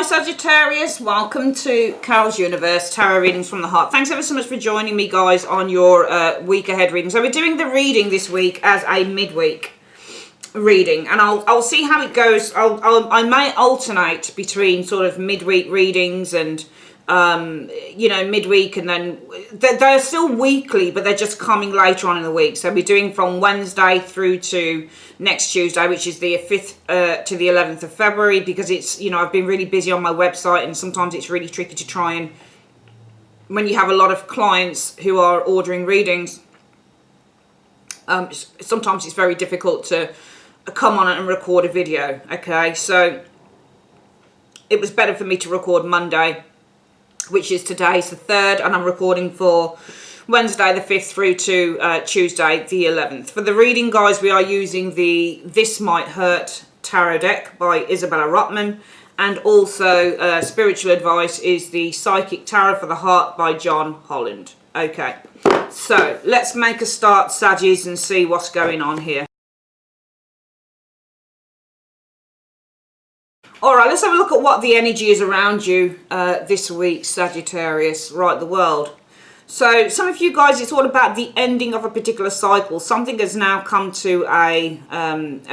Sagittarius, welcome to Carol's Universe, Tarot Readings from the Heart. Thanks ever so much for joining me, guys, on your week ahead reading. So we're doing the reading this week as a midweek reading, and I'll see how it goes. I may alternate between sort of midweek readings and you know, midweek, and then they're still weekly, but they're just coming later on in the week. So we're doing from Wednesday through to next Tuesday, which is the 5th to the 11th of February, because it's, you know, I've been really busy on my website, and sometimes it's really tricky to try and, when you have a lot of clients who are ordering readings, sometimes it's very difficult to come on and record a video. Okay, so it was better for me to record Monday, which is today's the 3rd, and I'm recording for Wednesday the 5th through to Tuesday the 11th. For the reading, guys, we are using the This Might Hurt Tarot deck by Isabella Rotman, and also spiritual advice is the Psychic Tarot for the Heart by John Holland. Okay, so let's make a start, Saggies, and see what's going on here. Alright, let's have a look at what the energy is around you this week, Sagittarius. Right, the world. So, some of you guys, it's all about the ending of a particular cycle. Something has now come to a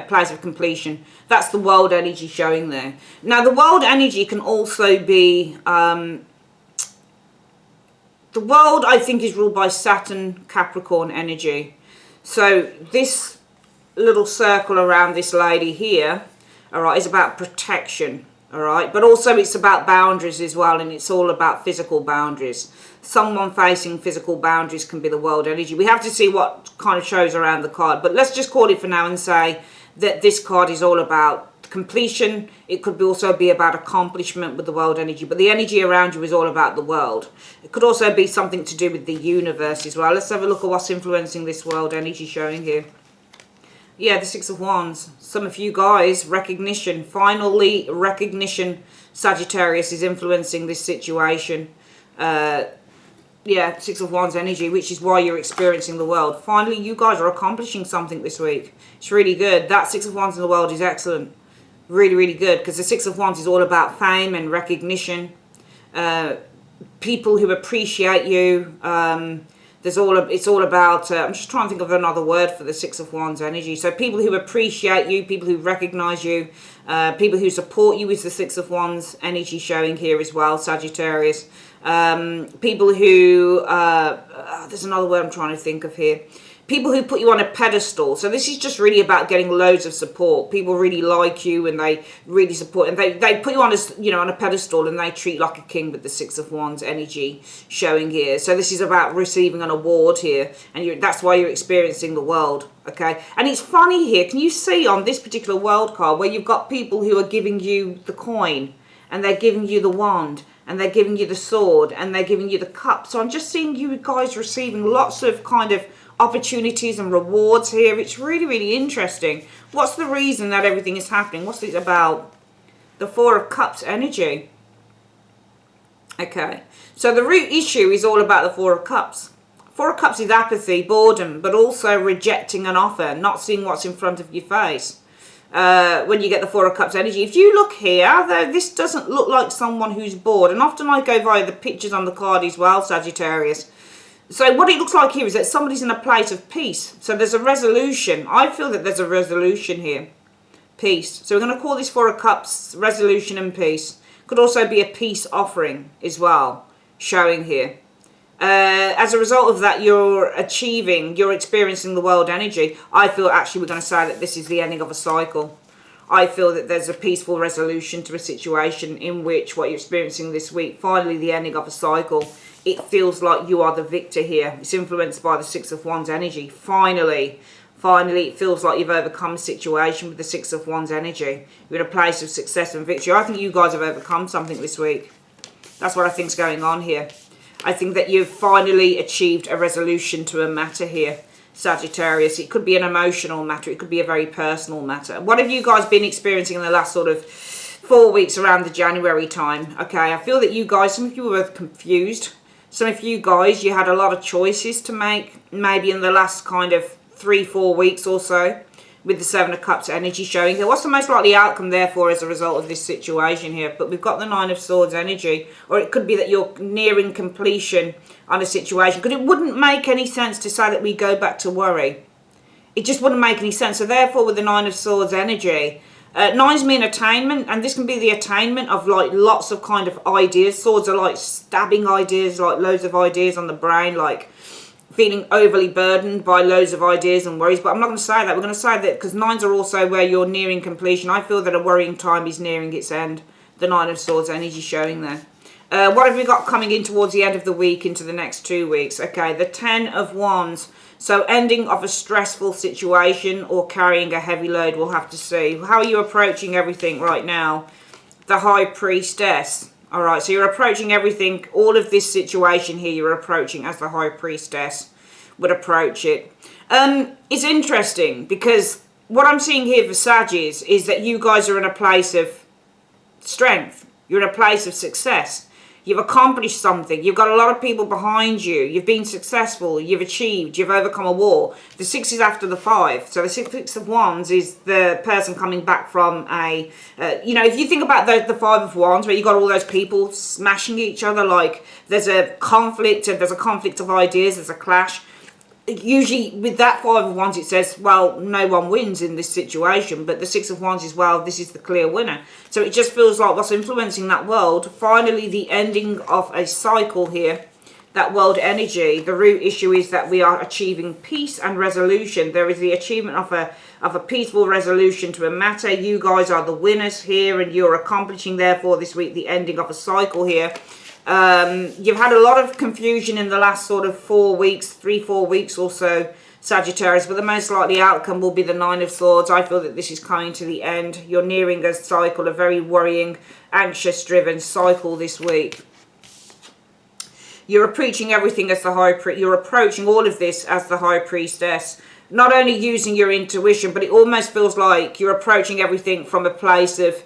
place of completion. That's the world energy showing there. Now, the world energy can also be... the world, I think, is ruled by Saturn, Capricorn energy. So, this little circle around this lady here... Alright, it's about protection, alright, but also it's about boundaries as well, and it's all about physical boundaries. Someone facing physical boundaries can be the world energy. We have to see what kind of shows around the card, but let's just call it for now and say that this card is all about completion. It could also be about accomplishment with the world energy, but the energy around you is all about the world. It could also be something to do with the universe as well. Let's have a look at what's influencing this world energy showing here. Yeah, the Six of Wands. Some of you guys, recognition. Finally, recognition, Sagittarius, is influencing this situation. Yeah, Six of Wands energy, which is why you're experiencing the world. Finally, you guys are accomplishing something this week. It's really good. That Six of Wands in the world is excellent. Really, really good. Because the Six of Wands is all about fame and recognition. People who appreciate you. It's all about, I'm just trying to think of another word for the Six of Wands energy. So people who appreciate you, people who recognize you, people who support you is the Six of Wands energy showing here as well, Sagittarius. People who, there's another word I'm trying to think of here. People who put you on a pedestal. So this is just really about getting loads of support. People really like you, and they really support, and they put you on a, you know, on a pedestal, and they treat like a king with the Six of Wands energy showing here. So this is about receiving an award here, and that's why you're experiencing the world. Okay, and it's funny here. Can you see on this particular world card where you've got people who are giving you the coin, and they're giving you the wand, and they're giving you the sword, and they're giving you the cup. So I'm just seeing you guys receiving lots of kind of opportunities and rewards here. It's really, really interesting. What's the reason that everything is happening? What's it about? The Four of Cups energy. Okay, so the root issue is all about the Four of Cups. Four of Cups is apathy, boredom, but also rejecting an offer, not seeing what's in front of your face. When you get the Four of Cups energy, if you look here, though, this doesn't look like someone who's bored, and often I go via the pictures on the card as well, Sagittarius. So what it looks like here is that somebody's in a place of peace. So there's a resolution. I feel that there's a resolution here. Peace. So we're going to call this Four of Cups resolution and peace. Could also be a peace offering as well, showing here. As a result of that, you're experiencing the world energy. I feel actually we're going to say that this is the ending of a cycle. I feel that there's a peaceful resolution to a situation in which what you're experiencing this week, finally the ending of a cycle. It feels like you are the victor here. It's influenced by the Six of Wands energy. Finally, it feels like you've overcome a situation with the Six of Wands energy. You're in a place of success and victory. I think you guys have overcome something this week. That's what I think's going on here. I think that you've finally achieved a resolution to a matter here, Sagittarius. It could be an emotional matter. It could be a very personal matter. What have you guys been experiencing in the last sort of 4 weeks around the January time? Okay, I feel that you guys, some of you were confused. Some of you guys, you had a lot of choices to make, maybe in the last kind of 3-4 weeks or so. with the Seven of Cups energy showing here. What's the most likely outcome, therefore, as a result of this situation here? But we've got the Nine of Swords energy. Or it could be that you're nearing completion on a situation. Because it wouldn't make any sense to say that we go back to worry. It just wouldn't make any sense. So therefore, with the Nine of Swords energy, nines mean attainment, and this can be the attainment of like lots of kind of ideas. Swords are like stabbing ideas, like loads of ideas on the brain, like feeling overly burdened by loads of ideas and worries. But I'm not going to say that. We're going to say that because nines are also where you're nearing completion. I feel that a worrying time is nearing its end. The Nine of Swords energy showing there. What have we got coming in towards the end of the week, into the next 2 weeks? Okay, the Ten of Wands. So ending of a stressful situation or carrying a heavy load, we'll have to see. How are you approaching everything right now? The High Priestess. All right, so you're approaching everything, all of this situation here, you're approaching as the High Priestess would approach it. It's interesting because what I'm seeing here for Saggies is that you guys are in a place of strength. You're in a place of success. You've accomplished something. You've got a lot of people behind you. You've been successful. You've achieved. You've overcome a war. The 6 is after the 5. So the 6 of Wands is the person coming back from a... if you think about the 5 of Wands, where you've got all those people smashing each other, like there's a conflict of ideas, there's a clash. Usually with that 5 of Wands it says, well, no one wins in this situation, but the 6 of Wands is, well, this is the clear winner. So it just feels like what's influencing that world, finally the ending of a cycle here, that world energy. The root issue is that we are achieving peace and resolution. There is the achievement of a peaceful resolution to a matter. You guys are the winners here, and you're accomplishing, therefore, this week the ending of a cycle here. You've had a lot of confusion in the last sort of 4 weeks, 3-4 weeks or so, Sagittarius, but the most likely outcome will be the Nine of Swords. I feel that this is coming to the end. You're nearing a cycle, a very worrying, anxious-driven cycle this week. You're approaching everything as the you're approaching all of this as the High Priestess. Not only using your intuition, but it almost feels like you're approaching everything from a place of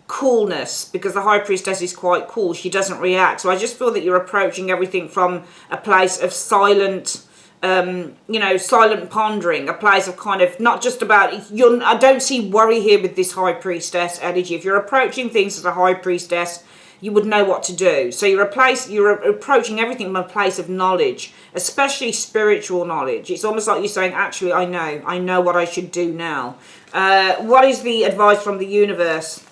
coolness, because the High Priestess is quite cool. She doesn't react. So I just feel that you're approaching everything from a place of silent, silent pondering, a place of kind of not just about, I don't see worry here with this High Priestess energy. If you're approaching things as a High Priestess, you would know what to do. So you're approaching everything from a place of knowledge, especially spiritual knowledge. It's almost like you're saying, actually, I know what I should do now. What is the advice from the universe?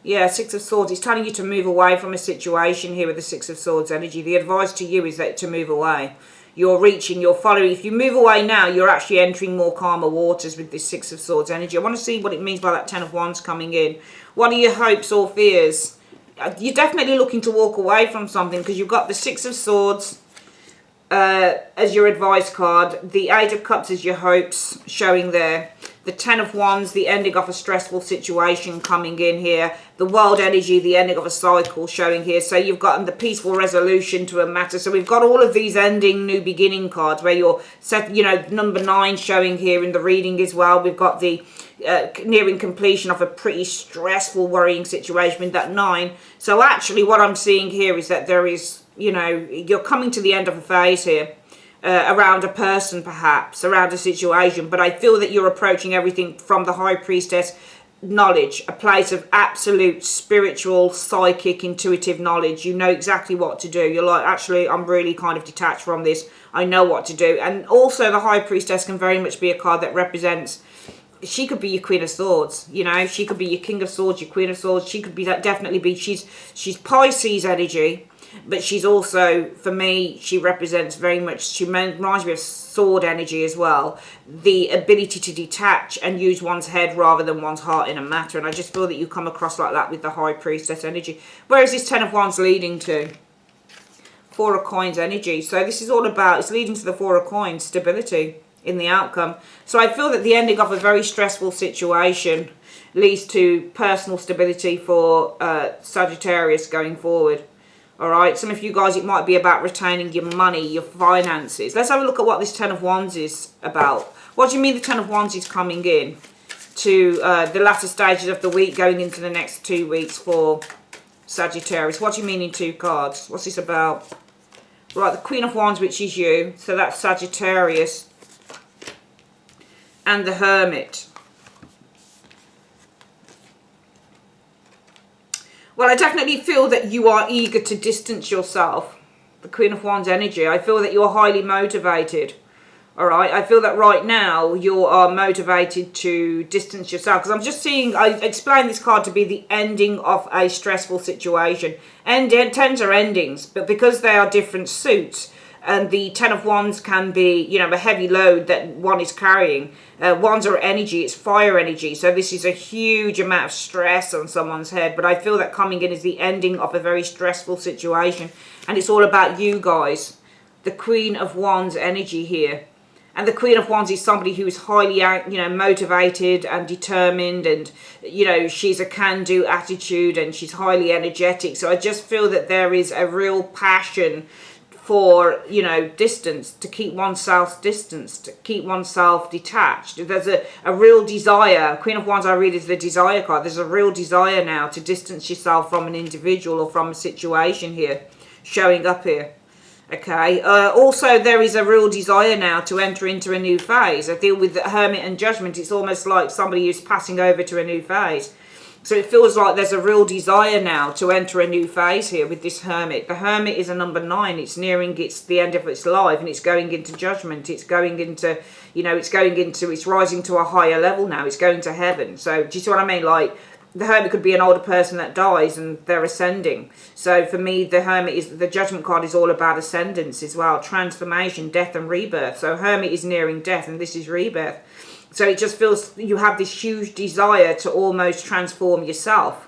Yeah, 6 of Swords. It's telling you to move away from a situation here with the 6 of Swords energy. The advice to you is that to move away. You're reaching, you're following. If you move away now, you're actually entering more calmer waters with this 6 of Swords energy. I want to see what it means by that 10 of Wands coming in. What are your hopes or fears? You're definitely looking to walk away from something, because you've got the 6 of Swords as your advice card. The 8 of Cups is your hopes showing there. The 10 of Wands, the ending of a stressful situation coming in here. The world energy, the ending of a cycle showing here. So you've got the peaceful resolution to a matter. So we've got all of these ending, new beginning cards where you're set, number 9 showing here in the reading as well. We've got the nearing completion of a pretty stressful, worrying situation with that 9. So actually what I'm seeing here is that there is, you're coming to the end of a phase here. Around a person, perhaps, around a situation. But I feel that you're approaching everything from the High Priestess knowledge, a place of absolute spiritual, psychic, intuitive knowledge. You know exactly what to do. You're like, actually, I'm really kind of detached from this. I know what to do. And also the High Priestess can very much be a card that represents, she could be your Queen of Swords, she could be your King of Swords, your Queen of Swords. She could be that, definitely be, she's Pisces energy. But she's also, for me, she represents very much, she reminds me of sword energy as well. The ability to detach and use one's head rather than one's heart in a matter. And I just feel that you come across like that with the High Priestess energy. Where is this 10 of Wands leading to? 4 of Coins energy. So this is all about, it's leading to the 4 of Coins, stability in the outcome. So I feel that the ending of a very stressful situation leads to personal stability for Sagittarius going forward. Alright, some of you guys, it might be about retaining your money, your finances. Let's have a look at what this 10 of Wands is about. What do you mean the 10 of Wands is coming in to the latter stages of the week, going into the next 2 weeks for Sagittarius? What do you mean in 2 cards? What's this about? Right, the Queen of Wands, which is you. So that's Sagittarius. and the Hermit. Well, I definitely feel that you are eager to distance yourself. The Queen of Wands energy. I feel that you're highly motivated. All right. I feel that right now you are motivated to distance yourself. Because I'm just seeing, I explained this card to be the ending of a stressful situation. Tens are endings, but because they are different suits, and the Ten of Wands can be, you know, a heavy load that one is carrying. Wands are energy, it's fire energy. So this is a huge amount of stress on someone's head. But I feel that coming in is the ending of a very stressful situation. And it's all about you guys. The Queen of Wands energy here. And the Queen of Wands is somebody who is highly, you know, motivated and determined. And, you know, she's a can-do attitude and she's highly energetic. So I just feel that there is a real passion for, you know, distance, to keep oneself distanced, to keep oneself detached. There's a real desire. Queen of Wands I read is the desire card. There's a real desire now to distance yourself from an individual or from a situation here, showing up here. Okay. Also, there is a real desire now to enter into a new phase. I deal with the Hermit and Judgment. It's almost like somebody who's passing over to a new phase. So it feels like there's a real desire now to enter a new phase here with this Hermit. The Hermit is a number 9. It's nearing the end of its life and it's going into Judgment. It's going into, you know, it's rising to a higher level now. It's going to heaven. So do you see what I mean? Like, the Hermit could be an older person that dies and they're ascending. So for me, the Hermit the Judgment card is all about ascendance as well. Transformation, death and rebirth. So Hermit is nearing death and this is rebirth. So it just feels you have this huge desire to almost transform yourself.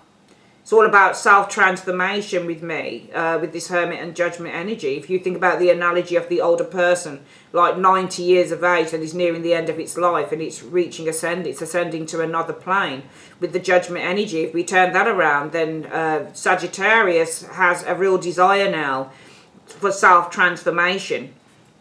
It's all about self-transformation with me, with this Hermit and Judgment energy. If you think about the analogy of the older person, like 90 years of age and is nearing the end of its life and it's reaching it's ascending to another plane. With the Judgment energy, if we turn that around, then Sagittarius has a real desire now for self-transformation.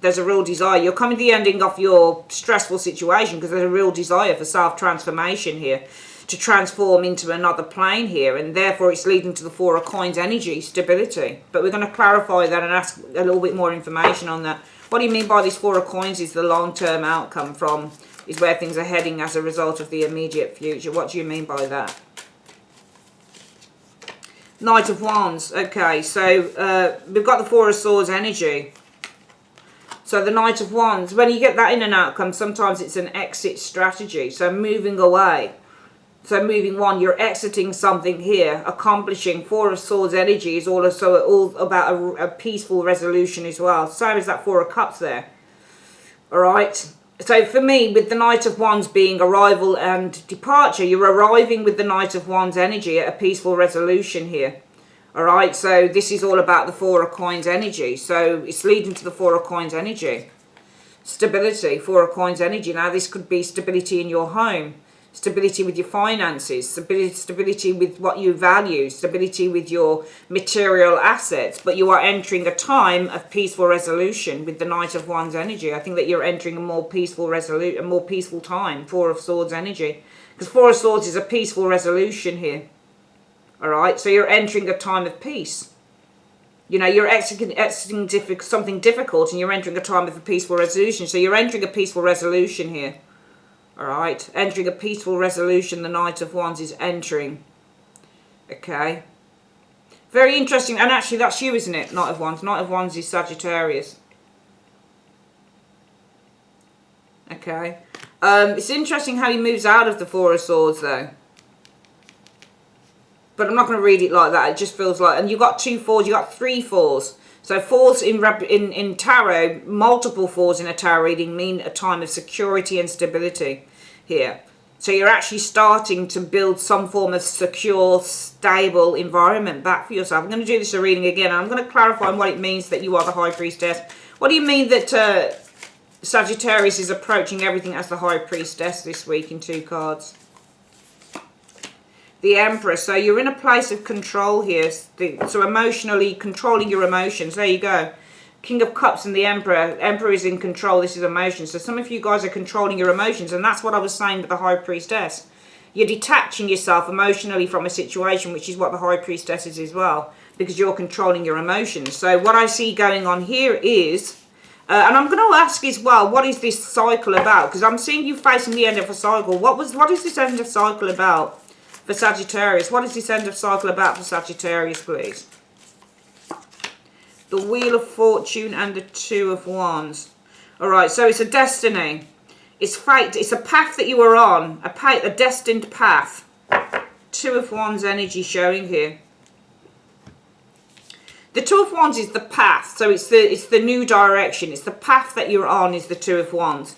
There's a real desire. You're coming to the ending of your stressful situation because there's a real desire for self-transformation here, to transform into another plane here, and therefore it's leading to the Four of Coins energy, stability. But we're going to clarify that and ask a little bit more information on that. What do you mean by this Four of Coins is the long-term outcome from, is where things are heading as a result of the immediate future? What do you mean by that? Knight of Wands. Okay, so we've got the Four of Swords energy. So the Knight of Wands, when you get that in an outcome, sometimes it's an exit strategy. So moving away. So moving on, you're exiting something here, accomplishing. Four of Swords energy is also all about a peaceful resolution as well. Same as that Four of Cups there. Alright. So for me, with the Knight of Wands being arrival and departure, you're arriving with the Knight of Wands energy at a peaceful resolution here. Alright, so this is all about the Four of Coins energy. So it's leading to the Four of Coins energy. Stability, Four of Coins energy. Now this could be stability in your home, stability with your finances, stability with what you value, stability with your material assets. But you are entering a time of peaceful resolution with the Knight of Wands energy. I think that you're entering a more peaceful time, Four of Swords energy. Because Four of Swords is a peaceful resolution here. Alright, so you're entering a time of peace. You know, you're exiting something difficult and you're entering a time of a peaceful resolution. So you're entering a peaceful resolution here. Alright, entering a peaceful resolution, the Knight of Wands is entering. Okay. Very interesting. And actually that's you, isn't it? Knight of Wands. Knight of Wands is Sagittarius. Okay. It's interesting how he moves out of the Four of Swords though. But I'm not going to read it like that. It just feels like... And you've got 2 fours. You've got 3 fours. So fours in tarot, multiple fours in a tarot reading mean a time of security and stability here. So you're actually starting to build some form of secure, stable environment back for yourself. I'm going to do this reading again. And I'm going to clarify what it means that you are the High Priestess. What do you mean that Sagittarius is approaching everything as the High Priestess this week in 2 cards? The Emperor. So you're in a place of control here. So emotionally controlling your emotions. There you go. King of Cups and the Emperor. Emperor is in control. This is emotions. So some of you guys are controlling your emotions. And that's what I was saying with the High Priestess. You're detaching yourself emotionally from a situation, which is what the High Priestess is as well. Because you're controlling your emotions. So what I see going on here is And I'm going to ask as well, what is this cycle about? Because I'm seeing you facing the end of a cycle. What is this end of cycle about for Sagittarius? What is this end of cycle about for Sagittarius, please? The Wheel of Fortune and the Two of Wands. Alright, so it's a destiny. It's fate. It's a path that you are on. A destined path. Two of Wands energy showing here. The Two of Wands is the path. So it's the new direction. It's the path that you're on is the Two of Wands.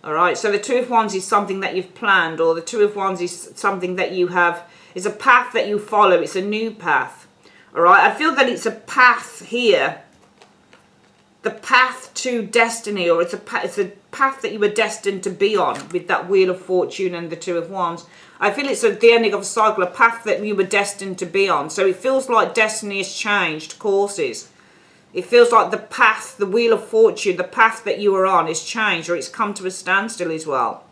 Alright, so the Two of Wands is something that you've planned, or the Two of Wands is something that you have, is a path that you follow. It's a new path. Alright, I feel that it's a path here. The path to destiny, or it's a path that you were destined to be on with that Wheel of Fortune and the Two of Wands. I feel it's the ending of a cycle, a path that you were destined to be on. So it feels like destiny has changed courses. It feels like the path, the Wheel of Fortune, the path that you were on is changed, or it's come to a standstill as well.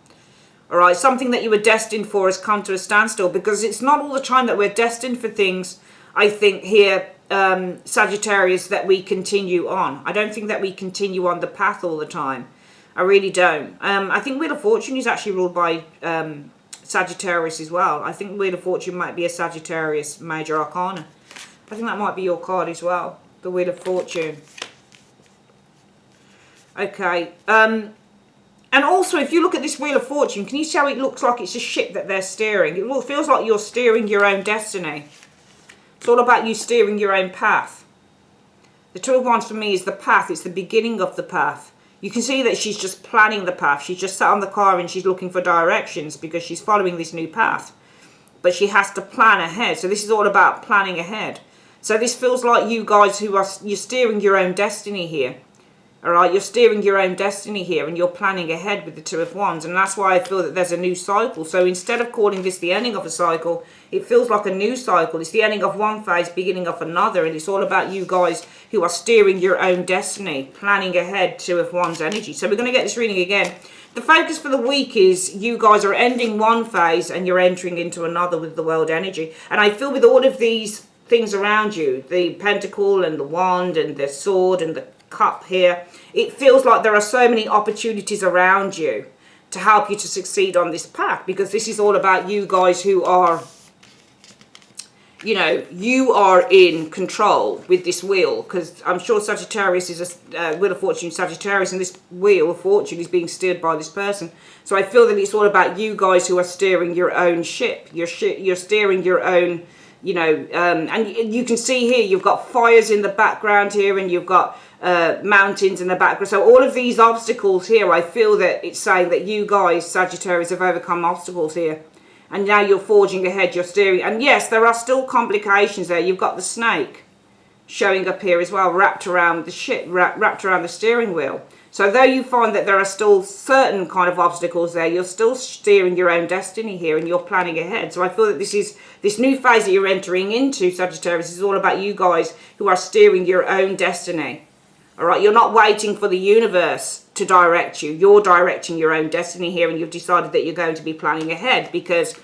All right, something that you were destined for has come to a standstill, because it's not all the time that we're destined for things, I think, here, Sagittarius, that we continue on. I don't think that we continue on the path all the time. I really don't. I think Wheel of Fortune is actually ruled by Sagittarius as well. I think Wheel of Fortune might be a Sagittarius major arcana. I think that might be your card as well, the Wheel of Fortune. Okay. And also, if you look at this Wheel of Fortune, can you see how it looks like it's a ship that they're steering? It feels like you're steering your own destiny. It's all about you steering your own path. The Two of Wands for me is the path. It's the beginning of the path. You can see that she's just planning the path. She's just sat on the car and she's looking for directions because she's following this new path. But she has to plan ahead. So this is all about planning ahead. So this feels like you guys you're steering your own destiny here. Alright, you're steering your own destiny here and you're planning ahead with the Two of Wands. And that's why I feel that there's a new cycle. So instead of calling this the ending of a cycle, it feels like a new cycle. It's the ending of one phase, beginning of another. And it's all about you guys who are steering your own destiny, planning ahead, Two of Wands energy. So we're going to get this reading again. The focus for the week is you guys are ending one phase and you're entering into another with the world energy. And I feel with all of these things around you, the pentacle and the wand and the sword and the cup here, it feels like there are so many opportunities around you to help you to succeed on this path, because this is all about you guys who are, you know, you are in control with this wheel, because I'm sure Sagittarius is a Wheel of Fortune Sagittarius, and this Wheel of Fortune is being steered by this person. So I feel that it's all about you guys who are steering your own ship. You're steering your own, you know, and you can see here you've got fires in the background here, and you've got mountains in the background. So all of these obstacles here, I feel that it's saying that you guys, Sagittarius, have overcome obstacles here. And now you're forging ahead, you're steering. And yes, there are still complications there. You've got the snake showing up here as well, wrapped around the ship, wrapped around the steering wheel. So though you find that there are still certain kind of obstacles there, you're still steering your own destiny here and you're planning ahead. So I feel that this new phase that you're entering into, Sagittarius, is all about you guys who are steering your own destiny. All right, you're not waiting for the universe to direct you. You're directing your own destiny here, and you've decided that you're going to be planning ahead because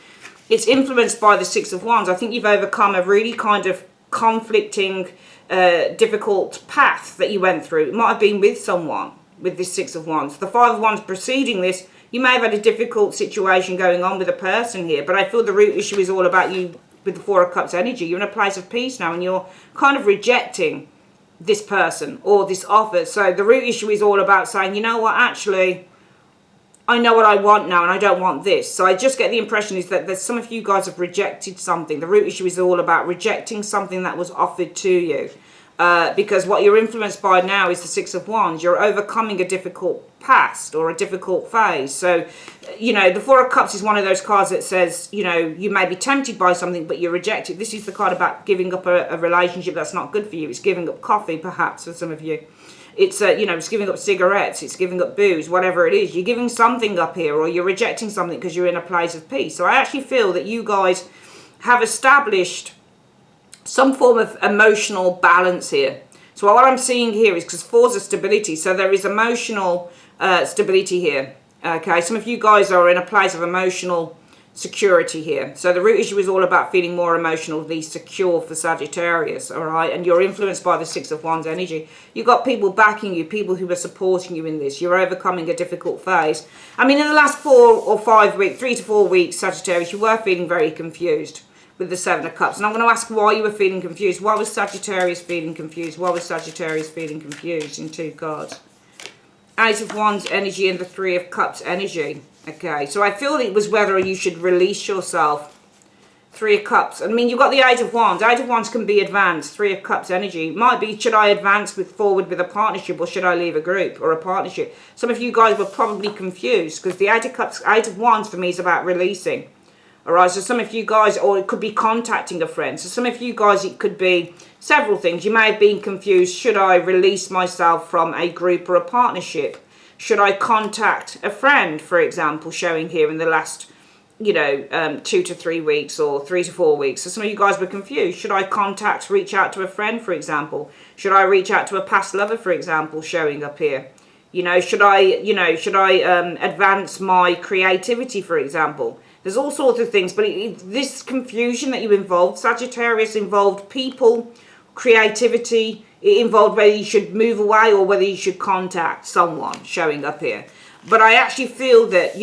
it's influenced by the Six of Wands. I think you've overcome a really kind of conflicting, difficult path that you went through. It might have been with someone with this Six of Wands. The Five of Wands preceding this, you may have had a difficult situation going on with a person here, but I feel the root issue is all about you with the Four of Cups energy. You're in a place of peace now, and you're kind of rejecting this person or this offer. So the root issue is all about saying, you know what, actually, I know what I want now and I don't want this. So I just get the impression is that some of you guys have rejected something. The root issue is all about rejecting something that was offered to you. Because what you're influenced by now is the Six of Wands. You're overcoming a difficult past or a difficult phase. So, you know, the Four of Cups is one of those cards that says, you know, you may be tempted by something, but you reject it. This is the card about giving up a relationship that's not good for you. It's giving up coffee, perhaps, for some of you. It's, you know, it's giving up cigarettes. It's giving up booze, whatever it is. You're giving something up here, or you're rejecting something because you're in a place of peace. So I actually feel that you guys have established some form of emotional balance here. So what I'm seeing here is, because Fours of stability, so there is emotional stability here. Okay, some of you guys are in a place of emotional security here. So the root issue is all about feeling more emotionally secure for Sagittarius, all right? And you're influenced by the Six of Wands energy. You've got people backing you, people who are supporting you in this. You're overcoming a difficult phase. I mean, in the last 4 or 5 weeks, 3 to 4 weeks, Sagittarius, you were feeling very confused with the Seven of Cups. And I'm going to ask why you were feeling confused. Why was Sagittarius feeling confused? Why was Sagittarius feeling confused in 2 cards? Eight of Wands energy and the Three of Cups energy. Okay, so I feel it was whether you should release yourself. 3 of Cups. I mean, you've got the Eight of Wands. Eight of Wands can be advanced. 3 of Cups energy. Might be, should I advance forward with a partnership, or should I leave a group or a partnership? Some of you guys were probably confused, because the Eight of Cups, Eight of Wands for me is about releasing. Alright, so some of you guys, or it could be contacting a friend. So some of you guys, it could be several things. You may have been confused. Should I release myself from a group or a partnership? Should I contact a friend, for example, showing here in the last, 2 to 3 weeks or 3 to 4 weeks? So some of you guys were confused. Should I reach out to a friend, for example? Should I reach out to a past lover, for example, showing up here? Should I advance my creativity, for example? There's all sorts of things, but this confusion that you involved, Sagittarius, involved people, creativity. It involved whether you should move away or whether you should contact someone, showing up here. But I actually feel that,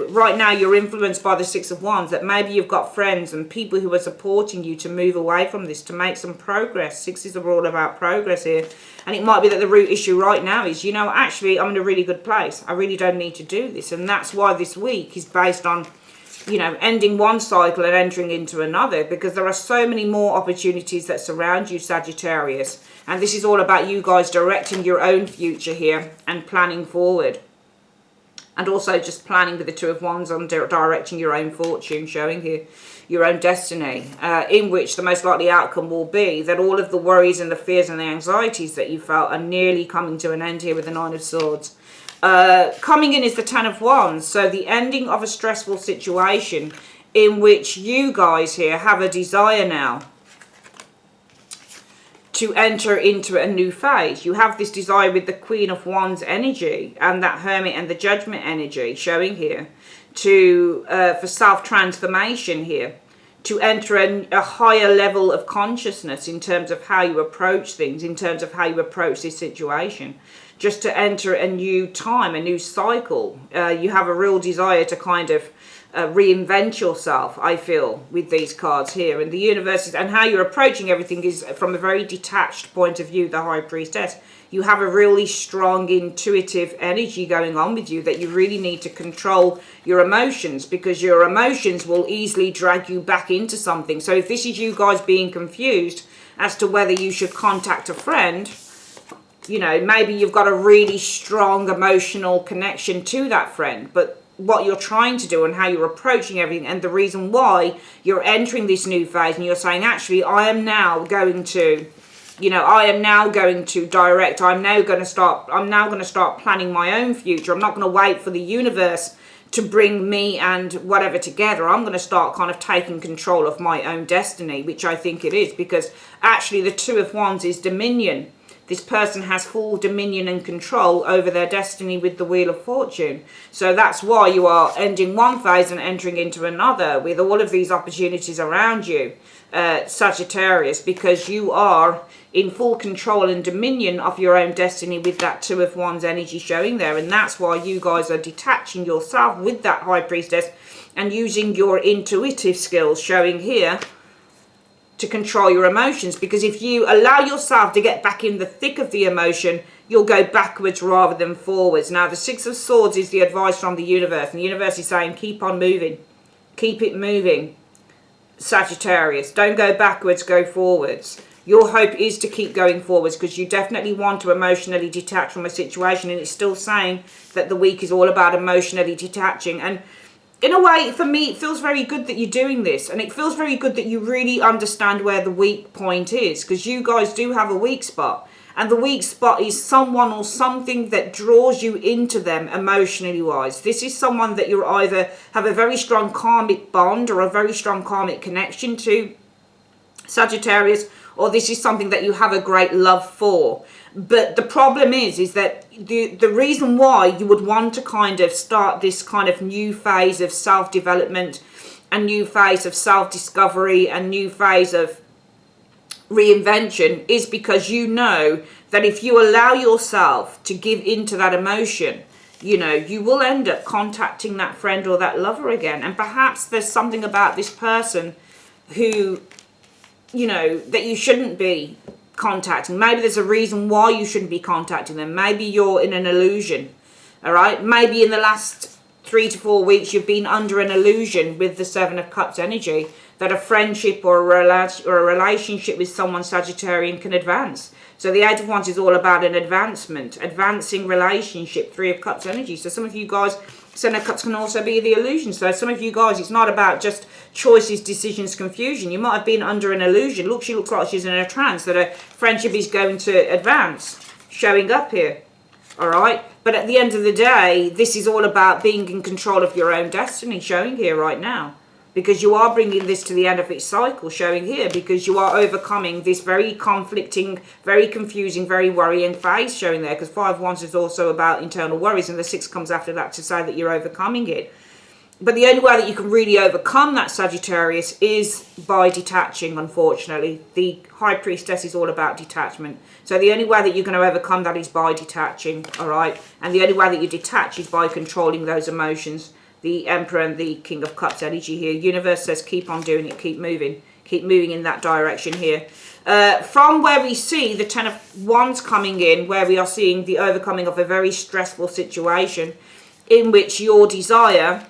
right now you're influenced by the Six of Wands, that maybe you've got friends and people who are supporting you to move away from this, to make some progress. Sixes are all about progress here. And it might be that the root issue right now is, actually, I'm in a really good place. I really don't need to do this. And that's why this week is based on, ending one cycle and entering into another, because there are so many more opportunities that surround you, Sagittarius. And this is all about you guys directing your own future here and planning forward. And also just planning with the Two of Wands on directing your own fortune, showing here your own destiny, in which the most likely outcome will be that all of the worries and the fears and the anxieties that you felt are nearly coming to an end here with the Nine of Swords. Coming in is the Ten of Wands, so the ending of a stressful situation in which you guys here have a desire now to enter into a new phase. You have this desire with the Queen of Wands energy and that Hermit and the Judgment energy showing here for self-transformation here, to enter a higher level of consciousness in terms of how you approach things, in terms of how you approach this situation. Just to enter a new time, a new cycle. You have a real desire to kind of reinvent yourself, I feel, with these cards here. And the universe and how you're approaching everything is from a very detached point of view, the High Priestess. You have a really strong intuitive energy going on with you that you really need to control your emotions, because your emotions will easily drag you back into something. So if this is you guys being confused as to whether you should contact a friend, maybe you've got a really strong emotional connection to that friend, but what you're trying to do and how you're approaching everything and the reason why you're entering this new phase, and you're saying, actually, I am now going to direct, I'm now going to start planning my own future. I'm not going to wait for the universe to bring me and whatever together. I'm going to start kind of taking control of my own destiny, which I think it is, because actually the Two of Wands is dominion. This person has full dominion and control over their destiny with the Wheel of Fortune. So that's why you are ending one phase and entering into another with all of these opportunities around you, Sagittarius, because you are in full control and dominion of your own destiny with that Two of Wands energy showing there. And that's why you guys are detaching yourself with that High Priestess and using your intuitive skills showing here to control your emotions, because if you allow yourself to get back in the thick of the emotion, you'll go backwards rather than forwards. Now, the Six of Swords is the advice from the universe, and the universe is saying, keep on moving. Keep it moving, Sagittarius. Don't go backwards, go forwards. Your hope is to keep going forwards, because you definitely want to emotionally detach from a situation, and it's still saying that the week is all about emotionally detaching. And in a way, for me, it feels very good that you're doing this. And it feels very good that you really understand where the weak point is. Because you guys do have a weak spot. And the weak spot is someone or something that draws you into them emotionally wise. This is someone that you either have a very strong karmic bond or a very strong karmic connection to, Sagittarius. Or this is something that you have a great love for. But the problem is that the reason why you would want to kind of start this kind of new phase of self-development a new phase of self-discovery, a new phase of reinvention, is because you know that if you allow yourself to give into that emotion, you know, you will end up contacting that friend or that lover again. And perhaps there's something about this person who, you know, that you shouldn't be contacting. Maybe there's a reason why you shouldn't be contacting them. Maybe you're in an illusion. All right. Maybe in the last 3 to 4 weeks you've been under an illusion with the Seven of Cups energy that a friendship or a relationship with someone Sagittarian can advance. So the Eight of Wands is all about an advancing relationship, Three of Cups energy. So some of you guys, Seven of Cups can also be the illusion. So some of you guys, it's not about just choices, decisions, confusion. You might have been under an illusion. Look, she looks like she's in a trance, that a friendship is going to advance, showing up here. All right. But at the end of the day, this is all about being in control of your own destiny, showing here right now. Because you are bringing this to the end of its cycle, showing here, because you are overcoming this very conflicting, very confusing, very worrying phase, showing there. Because Five of Wands is also about internal worries, and the Six comes after that to say that you're overcoming it. But the only way that you can really overcome that, Sagittarius, is by detaching, unfortunately. The High Priestess is all about detachment. So the only way that you're going to overcome that is by detaching, all right? And the only way that you detach is by controlling those emotions. The Emperor and the King of Cups energy here. Universe says keep on doing it, keep moving in that direction here. From where we see the Ten of Wands coming in, where we are seeing the overcoming of a very stressful situation in which your desire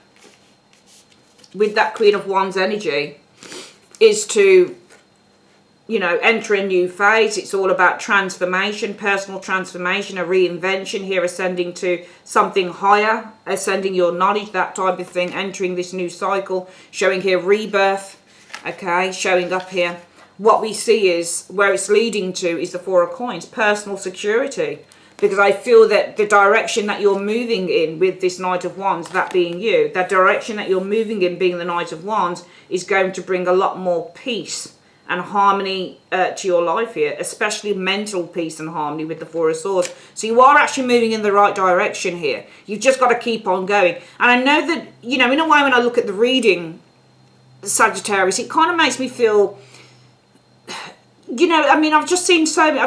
with that Queen of Wands energy is to, you know, enter a new phase. It's all about transformation, personal transformation, a reinvention here, ascending to something higher, ascending your knowledge, that type of thing, entering this new cycle, showing here rebirth, okay, showing up here. What we see is, where it's leading to is the Four of Coins, personal security. Because I feel that the direction that you're moving in with this Knight of Wands, that being you, that direction that you're moving in being the Knight of Wands, is going to bring a lot more peace and harmony to your life here, especially mental peace and harmony with the Four of Swords. So you are actually moving in the right direction here. You've just got to keep on going. And I know that, you know, in a way, when I look at the reading, Sagittarius, it kind of makes me feel, you know, I mean, I've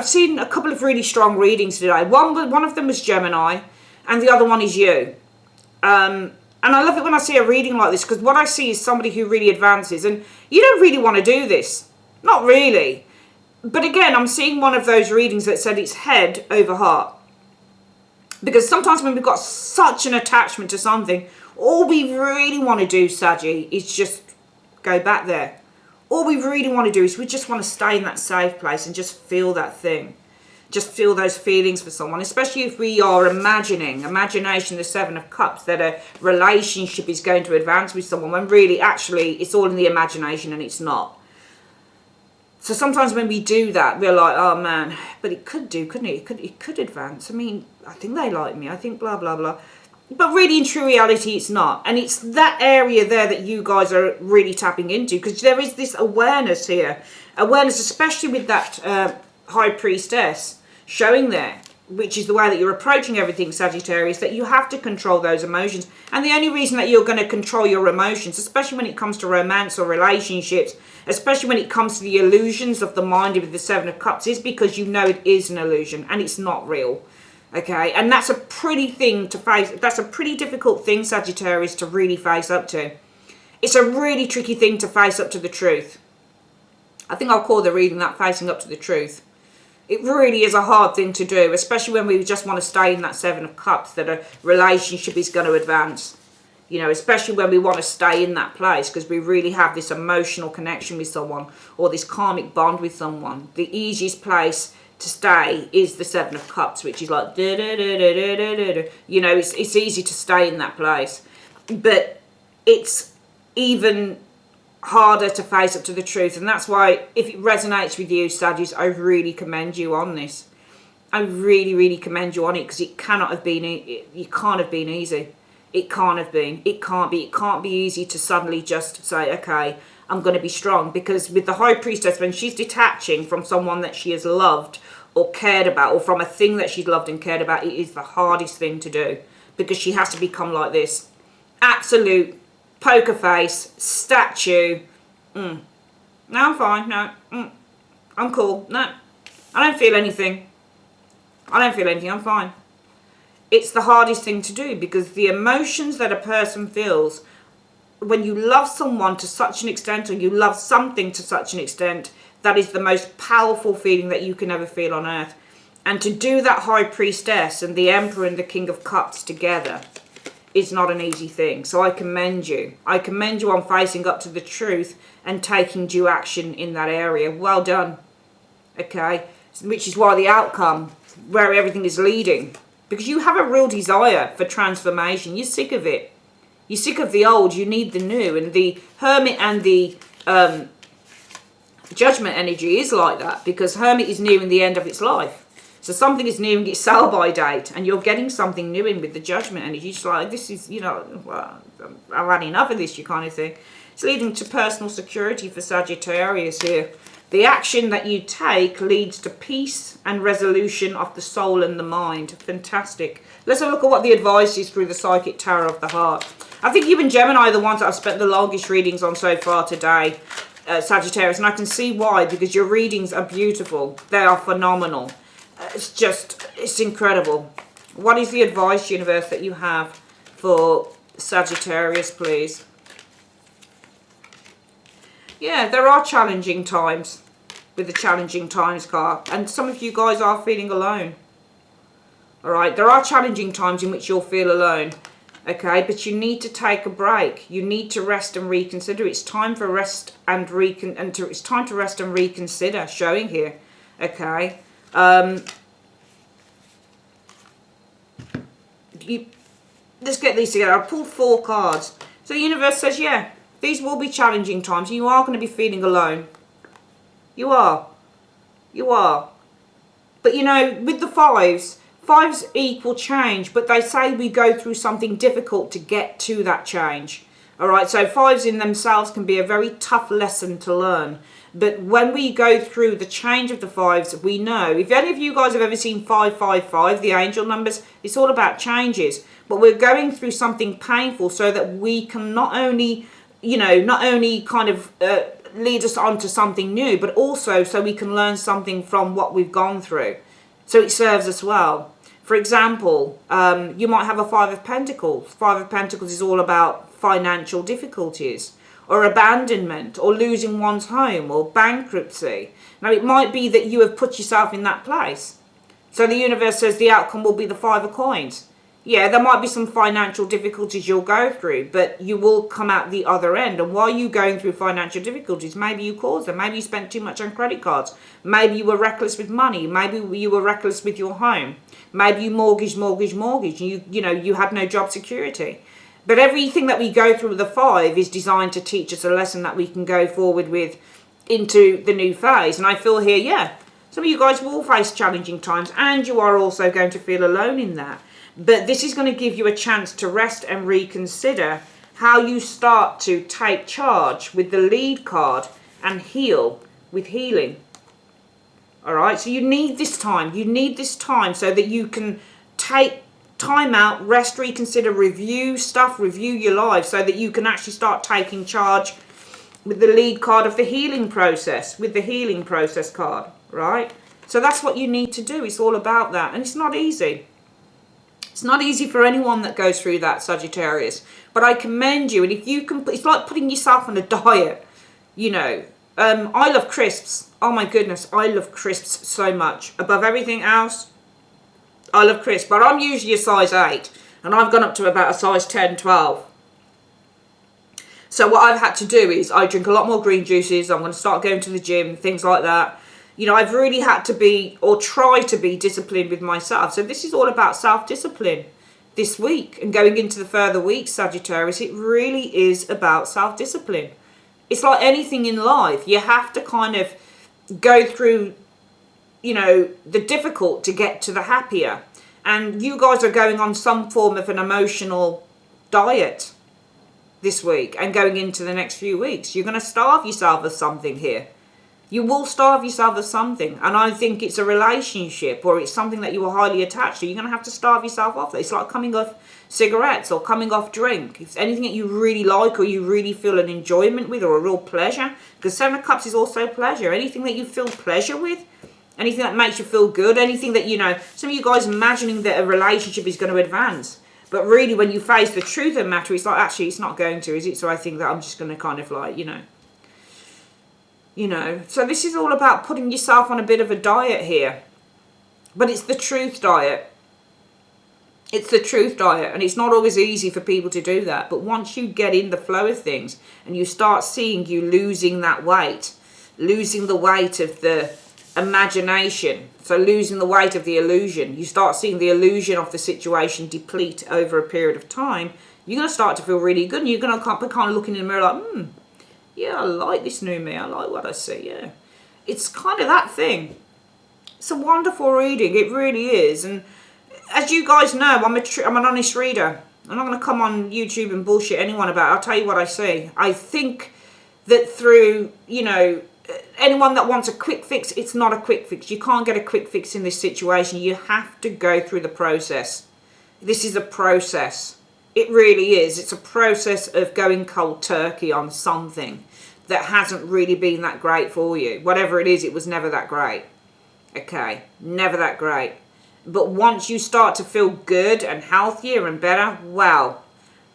seen a couple of really strong readings today. One of them was Gemini, and the other one is you. And I love it when I see a reading like this, because what I see is somebody who really advances, and you don't really want to do this. Not really. But again, I'm seeing one of those readings that said it's head over heart. Because sometimes when we've got such an attachment to something, all we really want to do, Saggy, is just go back there. All we really want to do is we just want to stay in that safe place and just feel that thing. Just feel those feelings for someone, especially if we are imagination, the Seven of Cups, that a relationship is going to advance with someone, when really, actually, it's all in the imagination and it's not. So sometimes when we do that, we're like, oh man, but it could do, couldn't it? It could advance. I mean, I think they like me. I think blah, blah, blah. But really, in true reality, it's not. And it's that area there that you guys are really tapping into, because there is this awareness here. Awareness, especially with that High Priestess showing there, which is the way that you're approaching everything, Sagittarius, that you have to control those emotions. And the only reason that you're going to control your emotions, especially when it comes to romance or relationships, especially when it comes to the illusions of the mind with the Seven of Cups, is because you know it is an illusion and it's not real. Okay, and that's a pretty thing to face. That's a pretty difficult thing, Sagittarius, to really face up to. It's a really tricky thing to face up to the truth. I think I'll call the reading that, facing up to the truth. It really is a hard thing to do, especially when we just want to stay in that Seven of Cups, that a relationship is going to advance. You know, especially when we want to stay in that place because we really have this emotional connection with someone or this karmic bond with someone. The easiest place to stay is the Seven of Cups, which is like, you know, it's easy to stay in that place. But it's even harder to face up to the truth. And that's why, if it resonates with you, Sagittarius, I really commend you on this. I really, really commend you on it, because it cannot have been, it can't have been easy. It can't have been. It can't be easy to suddenly just say, okay, I'm going to be strong. Because with the High Priestess, when she's detaching from someone that she has loved or cared about, or from a thing that she's loved and cared about, it is the hardest thing to do, because she has to become like this absolute poker face, statue. No, I'm fine. No, I'm cool. No, I don't feel anything. I don't feel anything. I'm fine. It's the hardest thing to do, because the emotions that a person feels when you love someone to such an extent, or you love something to such an extent, that is the most powerful feeling that you can ever feel on earth. And to do that High Priestess and the Emperor and the King of Cups together is not an easy thing. So I commend you. I commend you on facing up to the truth and taking due action in that area. Well done. Okay? Which is why the outcome, where everything is leading. Because you have a real desire for transformation. You're sick of it. You're sick of the old. You need the new. And the Hermit and the Judgment energy is like that. Because Hermit is nearing the end of its life. So something is nearing its sell-by date, and you're getting something new in with the Judgment energy. It's like, this is, you know, well, I've had enough of this, you kind of thing. It's leading to personal security for Sagittarius here. The action that you take leads to peace and resolution of the soul and the mind. Fantastic. Let's have a look at what the advice is through the Psychic Tarot of the Heart. I think you and Gemini are the ones that I've spent the longest readings on so far today, Sagittarius, and I can see why, because your readings are beautiful. They are phenomenal. It's incredible. What is the advice, universe, that you have for Sagittarius, please? Yeah, there are challenging times with the challenging times card. And some of you guys are feeling alone. Alright, there are challenging times in which you'll feel alone. Okay, but you need to take a break. You need to rest and reconsider. It's time for rest and it's time to rest and reconsider, showing here. Okay. Let's get these together. I pulled 4 cards. So the universe says, yeah, these will be challenging times. You are going to be feeling alone. You are. You are. But you know, with the fives equal change, but they say we go through something difficult to get to that change. Alright, so fives in themselves can be a very tough lesson to learn. But when we go through the change of the fives, we know. If any of you guys have ever seen 555, the angel numbers, it's all about changes. But we're going through something painful so that we can not only, you know, kind of lead us on to something new, but also so we can learn something from what we've gone through. So it serves us well. For example, you might have a 5 of Pentacles. 5 of Pentacles is all about financial difficulties, or abandonment, or losing one's home, or bankruptcy. Now, it might be that you have put yourself in that place. So the universe says the outcome will be the 5 of Coins. Yeah, there might be some financial difficulties you'll go through, but you will come out the other end. And while you're going through financial difficulties, maybe you caused them. Maybe you spent too much on credit cards. Maybe you were reckless with money. Maybe you were reckless with your home. Maybe you mortgaged. You know, you had no job security. But everything that we go through with the 5 is designed to teach us a lesson that we can go forward with into the new phase. And I feel here, yeah, some of you guys will face challenging times, and you are also going to feel alone in that. But this is going to give you a chance to rest and reconsider how you start to take charge with the lead card and heal with healing. Alright, so you need this time. You need this time so that you can take time out, rest, reconsider, review stuff, review your life, so that you can actually start taking charge with the lead card of the healing process, with the healing process card, right? So that's what you need to do. It's all about that. And it's not easy. It's not easy for anyone that goes through that, Sagittarius. But I commend you. And if you can, it's like putting yourself on a diet, you know. I love crisps. Oh my goodness, I love crisps so much. Above everything else, I love crisps. But I'm usually a size 8. And I've gone up to about a size 10, 12. So what I've had to do is I drink a lot more green juices. I'm going to start going to the gym, things like that. You know, I've really had to be, or try to be, disciplined with myself. So this is all about self-discipline this week and going into the further weeks, Sagittarius. It really is about self-discipline. It's like anything in life. You have to kind of go through, you know, the difficult to get to the happier. And you guys are going on some form of an emotional diet this week and going into the next few weeks. You're going to starve yourself of something here. You will starve yourself of something. And I think it's a relationship or it's something that you are highly attached to. You're going to have to starve yourself off. It's like coming off cigarettes or coming off drink. It's anything that you really like or you really feel an enjoyment with or a real pleasure. Because Seven of Cups is also pleasure. Anything that you feel pleasure with. Anything that makes you feel good. Anything that, you know, some of you guys imagining that a relationship is going to advance. But really when you face the truth of the matter, it's like, actually, it's not going to, is it? So I think that I'm just going to kind of like, you know, so this is all about putting yourself on a bit of a diet here. But it's the truth diet. It's the truth diet. And it's not always easy for people to do that. But once you get in the flow of things and you start seeing you losing that weight, losing the weight of the imagination, so losing the weight of the illusion, you start seeing the illusion of the situation deplete over a period of time, you're going to start to feel really good. And you're going to kind of looking in the mirror like, yeah, I like this new me. I like what I see, yeah. It's kind of that thing. It's a wonderful reading. It really is. And as you guys know, I'm an honest reader. I'm not going to come on YouTube and bullshit anyone about it. I'll tell you what I see. I think that through, you know, anyone that wants a quick fix, it's not a quick fix. You can't get a quick fix in this situation. You have to go through the process. This is a process. It really is. It's a process of going cold turkey on something that hasn't really been that great for you. Whatever it is, it was never that great. Okay, never that great. But once you start to feel good and healthier and better, wow.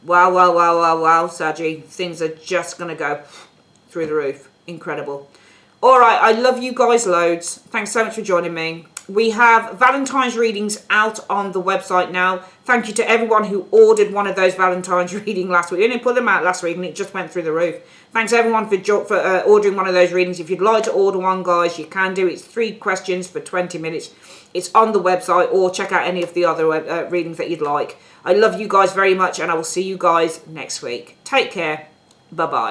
Wow, Saggy. Things are just going to go through the roof. Incredible. All right, I love you guys loads. Thanks so much for joining me. We have Valentine's readings out on the website now. Thank you to everyone who ordered one of those Valentine's readings last week. We only put them out last week and it just went through the roof. Thanks everyone for ordering one of those readings. If you'd like to order one, guys, you can do. It's 3 questions for 20 minutes. It's on the website, or check out any of the other readings that you'd like. I love you guys very much and I will see you guys next week. Take care. Bye-bye.